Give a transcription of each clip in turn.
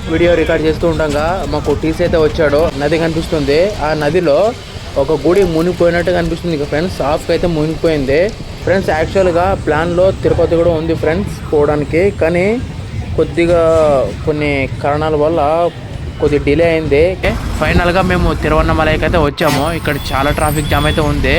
Video record చేస్తూ ఉండగా మాకు టీసీ అయితే వచ్చాడు. నది కనిపిస్తుంది. ఆ నదిలో ఒక గుడి మునిగిపోయినట్టు కనిపిస్తుంది ఫ్రెండ్స్. హాఫ్కి అయితే మునిగిపోయింది ఫ్రెండ్స్. యాక్చువల్గా ప్లాన్లో తిరుపతి కూడా ఉంది ఫ్రెండ్స్ పోవడానికి, కానీ కొద్దిగా కొన్ని కారణాల వల్ల కొద్దిగా డిలే అయింది. ఫైనల్గా మేము తిరువన్నమలైకి అయితే వచ్చాము. ఇక్కడ చాలా ట్రాఫిక్ జామ్ అయితే ఉంది.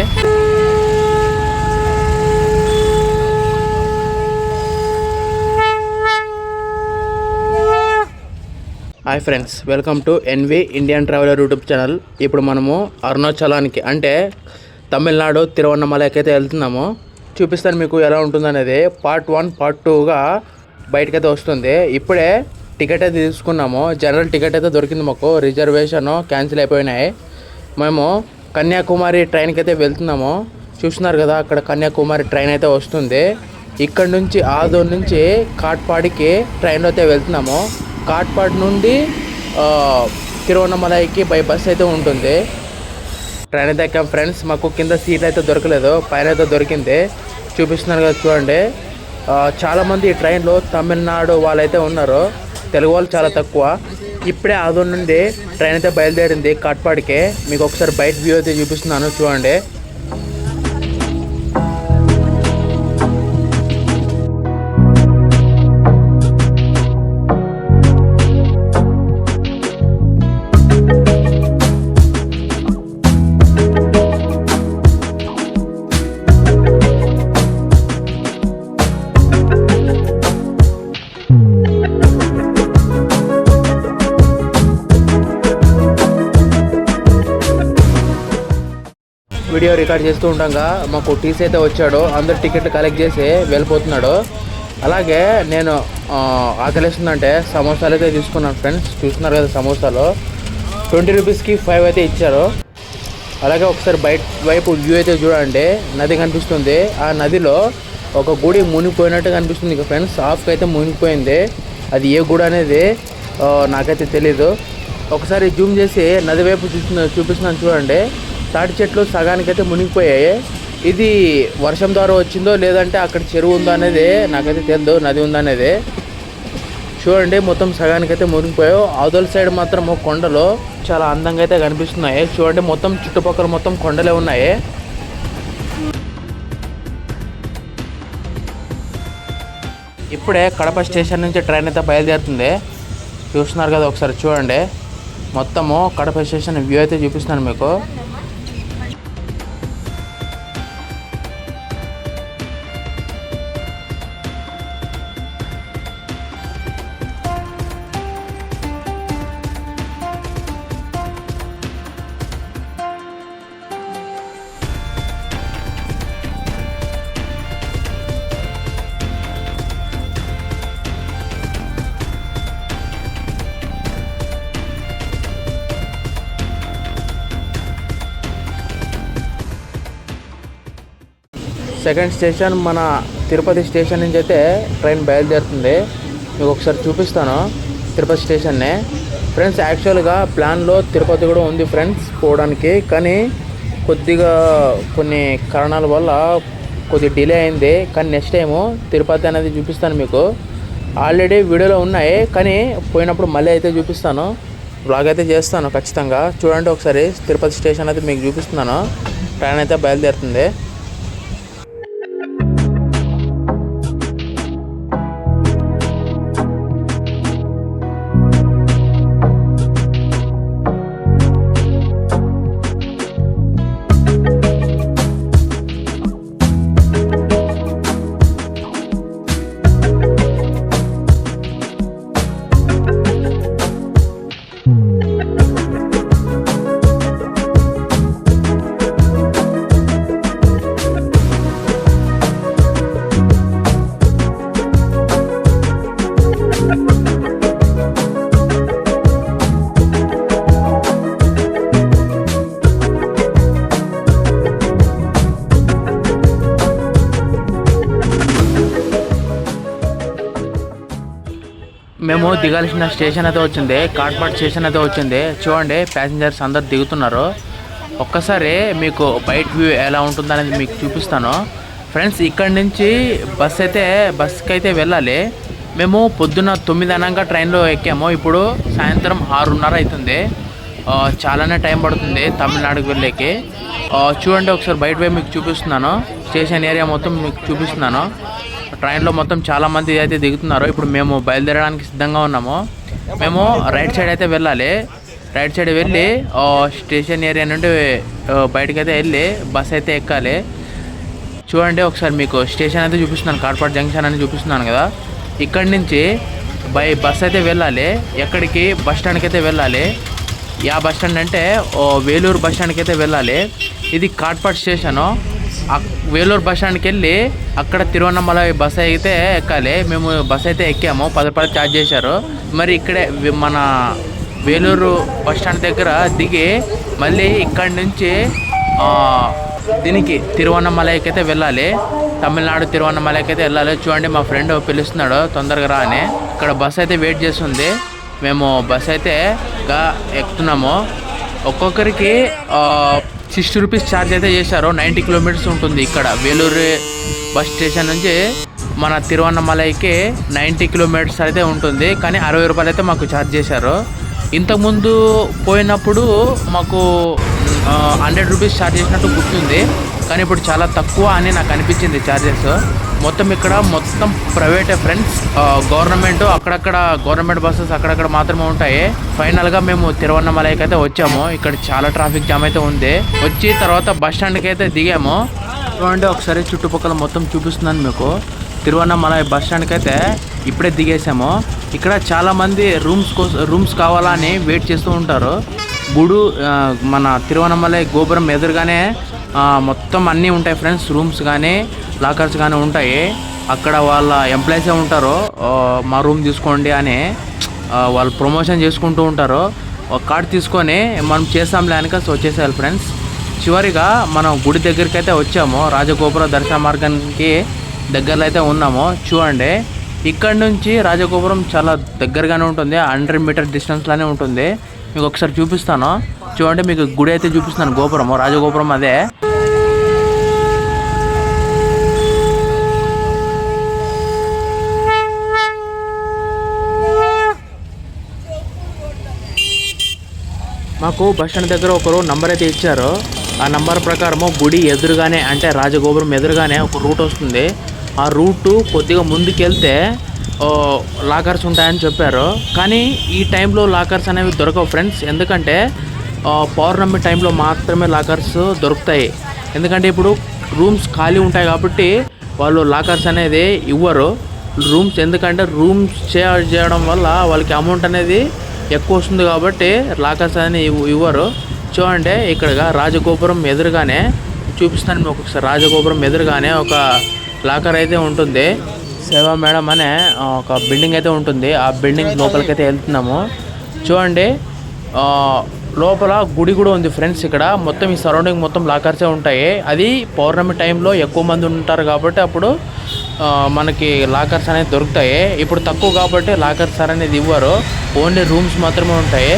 Hi friends, welcome to NV Indian traveler YouTube channel. ఇప్పుడు మనము అరుణాచలానికి అంటే తమిళనాడు తిరువన్నమలైకి అయితే వెళ్తున్నాము. చూపిస్తాను మీకు ఎలా ఉంటుందనేది. పార్ట్ 1 పార్ట్ 2గా బయటకైతే వస్తుంది. ఇప్పుడే టికెట్ అయితే తీసుకున్నాము. జనరల్ టికెట్ అయితే దొరికింది మాకు. రిజర్వేషన్ క్యాన్సిల్ అయిపోయినాయి. మేము కన్యాకుమారి ట్రైన్కి అయితే వెళ్తున్నాము. చూస్తున్నారు కదా, అక్కడ కన్యాకుమారి ట్రైన్ అయితే వస్తుంది. ఇక్కడ నుంచి ఆదోర్ నుంచి కాట్పాడికి ట్రైన్లో అయితే వెళ్తున్నాము. కాట్పాడ్ నుండి తిరువన్నమలైకి బై బస్ అయితే ఉంటుంది. ట్రైన్ అయితే ఎక్కాం ఫ్రెండ్స్. మాకు కింద సీట్లు అయితే దొరకలేదు, పైన అయితే దొరికింది. చూపిస్తున్నారు కదా చూడండి. చాలామంది ఈ ట్రైన్లో తమిళనాడు వాళ్ళైతే ఉన్నారు, తెలుగు వాళ్ళు చాలా తక్కువ. ఇప్పుడే ఆదోర్ నుండి ట్రైన్ అయితే బయలుదేరింది కాట్పాడికి. మీకు ఒకసారి బయట వ్యూ అయితే చూపిస్తున్నాను చూడండి. వీడియో రికార్డ్ చేస్తూ ఉండగా మాకు టీసీ అయితే వచ్చాడు. అందరు టికెట్లు కలెక్ట్ చేసి వెళ్ళిపోతున్నాడు. అలాగే నేను ఆకలిస్తుందంటే సమోసాలు అయితే తీసుకున్నాను ఫ్రెండ్స్. చూస్తున్నారు కదా, సమోసాలు 20 రూపీస్కి 5 అయితే ఇచ్చారు. అలాగే ఒకసారి బయట వైపు వ్యూ అయితే చూడండి. నది కనిపిస్తుంది. ఆ నదిలో ఒక గుడి మునిగిపోయినట్టు కనిపిస్తుంది ఫ్రెండ్స్. హాఫ్కి అయితే మునిగిపోయింది. అది ఏ గుడి అనేది నాకైతే తెలీదు. ఒకసారి జూమ్ చేసి నది వైపు చూపిస్తున్నాను చూడండి. తాటి చెట్లు సగానికైతే మునిగిపోయాయి. ఇది వర్షం ద్వారా వచ్చిందో లేదంటే అక్కడ చెరువు ఉందో అనేది నాకైతే తెలియదు, నది ఉందనేది. చూడండి, మొత్తం సగానికైతే మునిగిపోయావు. అవతల సైడ్ మాత్రం కొండలు చాలా అందంగా అయితే కనిపిస్తున్నాయి. చూడండి, మొత్తం చుట్టుపక్కల మొత్తం కొండలే ఉన్నాయి. ఇప్పుడే కడప స్టేషన్ నుంచి ట్రైన్ అయితే బయలుదేరుతుంది. చూస్తున్నారు కదా, ఒకసారి చూడండి. మొత్తము కడప స్టేషన్ వ్యూ అయితే చూపిస్తున్నాను మీకు. సెకండ్ స్టేషన్ మన తిరుపతి స్టేషన్ నుంచి అయితే ట్రైన్ బయలుదేరుతుంది. మీకు ఒకసారి చూపిస్తాను తిరుపతి స్టేషన్ని ఫ్రెండ్స్. యాక్చువల్గా ప్లాన్లో తిరుపతి కూడా ఉంది ఫ్రెండ్స్ పోవడానికి, కానీ కొద్దిగా కొన్ని కారణాల వల్ల కొద్దిగా డిలే అయింది. కానీ నెక్స్ట్ టైము తిరుపతి అనేది చూపిస్తాను మీకు. ఆల్రెడీ వీడియోలో ఉన్నాయి, కానీ పోయినప్పుడు మళ్ళీ అయితే చూపిస్తాను. బ్లాగ్ అయితే చేస్తాను ఖచ్చితంగా. చూడండి ఒకసారి, తిరుపతి స్టేషన్ అయితే మీకు చూపిస్తున్నాను. ట్రైన్ అయితే బయలుదేరుతుంది. మేము దిగాల్సిన స్టేషన్ అయితే వచ్చింది, కాట్పాడ్ స్టేషన్ అయితే వచ్చింది. చూడండి, ప్యాసింజర్స్ అందరు దిగుతున్నారు. ఒక్కసారి మీకు బయట వ్యూ ఎలా ఉంటుందనేది మీకు చూపిస్తాను ఫ్రెండ్స్. ఇక్కడ నుంచి బస్కి అయితే వెళ్ళాలి. మేము పొద్దున్న 9 అనగా ట్రైన్లో ఎక్కాము. ఇప్పుడు సాయంత్రం 6:30 అవుతుంది. చాలానే టైం పడుతుంది తమిళనాడుకి వెళ్ళేకి. చూడండి ఒకసారి బయట పోయి మీకు చూపిస్తున్నాను. స్టేషన్ ఏరియా మొత్తం మీకు చూపిస్తున్నాను. ట్రైన్లో మొత్తం చాలామంది అయితే దిగుతున్నారు. ఇప్పుడు మేము బయలుదేరడానికి సిద్ధంగా ఉన్నాము. మేము రైట్ సైడ్ అయితే వెళ్ళాలి. రైట్ సైడ్ వెళ్ళి స్టేషన్ ఏరియా నుండి బయటకైతే వెళ్ళి బస్ అయితే ఎక్కాలి. చూడండి ఒకసారి మీకు స్టేషన్ అయితే చూపిస్తున్నాను. కాట్పాడ్ జంక్షన్ అని చూపిస్తున్నాను కదా. ఇక్కడి నుంచి బస్ అయితే వెళ్ళాలి. ఎక్కడికి? బస్ స్టాండ్కి అయితే వెళ్ళాలి. యా బస్ స్టాండ్ అంటే వేలూరు బస్ స్టాండ్కి అయితే వెళ్ళాలి. ఇది కాట్పాడ్ స్టేషను. వేలూరు బస్ స్టాండ్కి వెళ్ళి అక్కడ తిరువన్నమలై బస్ అయితే ఎక్కాలి. మేము బస్ అయితే ఎక్కాము. 10 రూపాయలు ఛార్జ్ చేశారు. మరి ఇక్కడే మన వేలూరు బస్ స్టాండ్ దగ్గర దిగి మళ్ళీ ఇక్కడి నుంచి దీనికి తిరువన్నమలైకి అయితే వెళ్ళాలి. తమిళనాడు తిరువన్నమలైకి అయితే వెళ్ళాలి. చూడండి మా ఫ్రెండ్ పిలుస్తున్నాడు తొందరగా రా అని. ఇక్కడ బస్ అయితే వెయిట్ చేస్తుంది. మేము బస్ అయితే ఎక్కుతున్నాము. ఒక్కొక్కరికి 60 రూపీస్ ఛార్జ్ అయితే చేశారు. 90 కిలోమీటర్స్ ఉంటుంది ఇక్కడ వేలూరు బస్ స్టేషన్ నుంచి మన తిరువన్నమలైకి 90 కిలోమీటర్స్ అయితే ఉంటుంది. కానీ 60 రూపాయలు అయితే మాకు ఛార్జ్ చేశారు. ఇంతకుముందు పోయినప్పుడు మాకు 100 రూపీస్ ఛార్జ్ చేసినట్టు గుర్తుంది. కానీ ఇప్పుడు చాలా తక్కువ అని నాకు అనిపించింది ఛార్జెస్. మొత్తం ఇక్కడ మొత్తం ప్రైవేటే ఫ్రెండ్స్. గవర్నమెంట్ అక్కడక్కడ గవర్నమెంట్ బస్సెస్ అక్కడక్కడ మాత్రమే ఉంటాయి. ఫైనల్గా మేము తిరువన్నమలైకి అయితే వచ్చాము. ఇక్కడ చాలా ట్రాఫిక్ జామ్ అయితే ఉంది. వచ్చి తర్వాత బస్ స్టాండ్కి అయితే దిగాము. చూడండి ఒకసారి చుట్టుపక్కల మొత్తం చూపిస్తున్నాను మీకు. తిరువన్నమలై బస్ స్టాండ్కి అయితే ఇప్పుడే దిగేసాము. ఇక్కడ చాలామంది రూమ్స్ కావాలని వెయిట్ చేస్తూ ఉంటారు. మన తిరువన్నమలై గోపురం ఎదురుగానే మొత్తం అన్నీ ఉంటాయి ఫ్రెండ్స్. రూమ్స్ కానీ లాకర్స్ కానీ ఉంటాయి. అక్కడ వాళ్ళ ఎంప్లాయీసే ఉంటారు. మా రూమ్ తీసుకోండి అని వాళ్ళు ప్రమోషన్ చేసుకుంటూ ఉంటారు. ఒక కార్డు తీసుకొని మనం చేస్తాంలే అని వచ్చేసేయాలి ఫ్రెండ్స్. చివరిగా మనం గుడి దగ్గరికి అయితే వచ్చాము. రాజగోపుర దర్శన మార్గానికి దగ్గరలో అయితే ఉన్నాము. చూడండి ఇక్కడ నుంచి రాజగోపురం చాలా దగ్గరగానే ఉంటుంది. 100 మీటర్ డిస్టెన్స్లోనే ఉంటుంది. మీకు ఒకసారి చూపిస్తాను. చూడండి మీకు గుడి అయితే చూపిస్తాను. గోపురము రాజగోపురం అదే. మాకు బస్ స్టాండ్ దగ్గర ఒకరు నంబర్ అయితే ఇచ్చారు. ఆ నంబర్ ప్రకారము గుడి ఎదురుగానే అంటే రాజగోపురం ఎదురుగానే ఒక రూట్ వస్తుంది. ఆ రూటు కొద్దిగా ముందుకెళ్తే లాకర్స్ ఉంటాయని చెప్పారు. కానీ ఈ టైంలో లాకర్స్ అనేవి దొరకవు ఫ్రెండ్స్. ఎందుకంటే పౌర్ణమి టైంలో మాత్రమే లాకర్స్ దొరుకుతాయి. ఎందుకంటే ఇప్పుడు రూమ్స్ ఖాళీ ఉంటాయి కాబట్టి వాళ్ళు లాకర్స్ అనేది ఇవ్వరు. రూమ్స్ ఎందుకంటే రూమ్స్ చేయడం వల్ల వాళ్ళకి అమౌంట్ అనేది ఎక్కువ వస్తుంది కాబట్టి లాకర్స్ అనేది ఇవ్వరు. చూడండి ఇక్కడ రాజగోపురం ఎదురుగానే చూపిస్తాను మీకు ఒకసారి. రాజగోపురం ఎదురుగానే ఒక లాకర్ అయితే ఉంటుంది. సేవా మేడం అనే ఒక బిల్డింగ్ అయితే ఉంటుంది. ఆ బిల్డింగ్ లోపలికైతే వెళ్తున్నాము. చూడండి లోపల గుడి కూడా ఉంది ఫ్రెండ్స్. ఇక్కడ మొత్తం ఈ సరౌండింగ్ మొత్తం లాకర్సే ఉంటాయి. అది పౌర్ణమి టైంలో ఎక్కువ మంది ఉంటారు కాబట్టి అప్పుడు మనకి లాకర్స్ అనేది దొరుకుతాయి. ఇప్పుడు తక్కువ కాబట్టి లాకర్స్ అనేది ఇవ్వరు. ఓన్లీ రూమ్స్ మాత్రమే ఉంటాయి.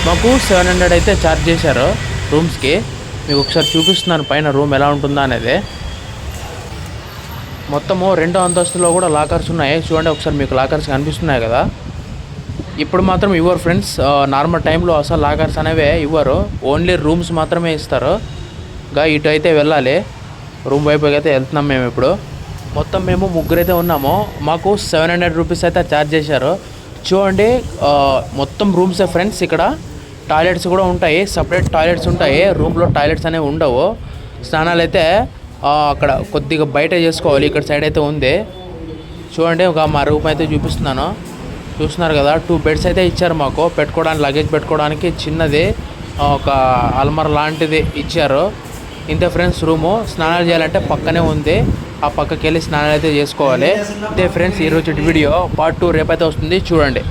మాకు 700 అయితే ఛార్జ్ చేశారు రూమ్స్కి. మీకు ఒకసారి చూపిస్తున్నాను పైన రూమ్ ఎలా ఉంటుందా అనేది. మొత్తము 2వ అంతస్తులో కూడా లాకర్స్ ఉన్నాయి. చూడండి ఒకసారి మీకు లాకర్స్ కనిపిస్తున్నాయి కదా. ఇప్పుడు మాత్రం ఇవ్వరు ఫ్రెండ్స్. నార్మల్ టైంలో అసలు లాకర్స్ అనేవి ఇవ్వరు. ఓన్లీ రూమ్స్ మాత్రమే ఇస్తారు. ఇటు అయితే వెళ్ళాలి. రూమ్ వైపు అయితే వెళ్తున్నాం మేము ఇప్పుడు. మొత్తం మేము ముగ్గురైతే ఉన్నాము. మాకు 700 రూపీస్ అయితే ఛార్జ్ చేశారు. చూడండి మొత్తం రూమ్సే ఫ్రెండ్స్. ఇక్కడ టాయిలెట్స్ కూడా ఉంటాయి. సపరేట్ టాయిలెట్స్ ఉంటాయి. రూమ్లో టాయిలెట్స్ అనేవి ఉండవు. స్నానాలు అయితే అక్కడ కొద్దిగా బయట చేసుకోవాలి. ఇక్కడ సైడ్ అయితే ఉంది. చూడండి మా రూమ్ అయితే చూపిస్తున్నాను. చూస్తున్నారు కదా. 2 బెడ్స్ అయితే ఇచ్చారు మాకు పెట్టుకోవడానికి, లగేజ్ పెట్టుకోవడానికి. చిన్నది ఒక అల్మర్ లాంటిది ఇచ్చారు. ఇంతే ఫ్రెండ్స్ రూము. స్నానాలు చేయాలంటే పక్కనే ఉంది. ఆ పక్కకి వెళ్ళి స్నానాలు అయితే చేసుకోవాలి. ఇదే ఫ్రెండ్స్ ఈరోజు వీడియో. పార్ట్ 2 రేపైతే వస్తుంది చూడండి.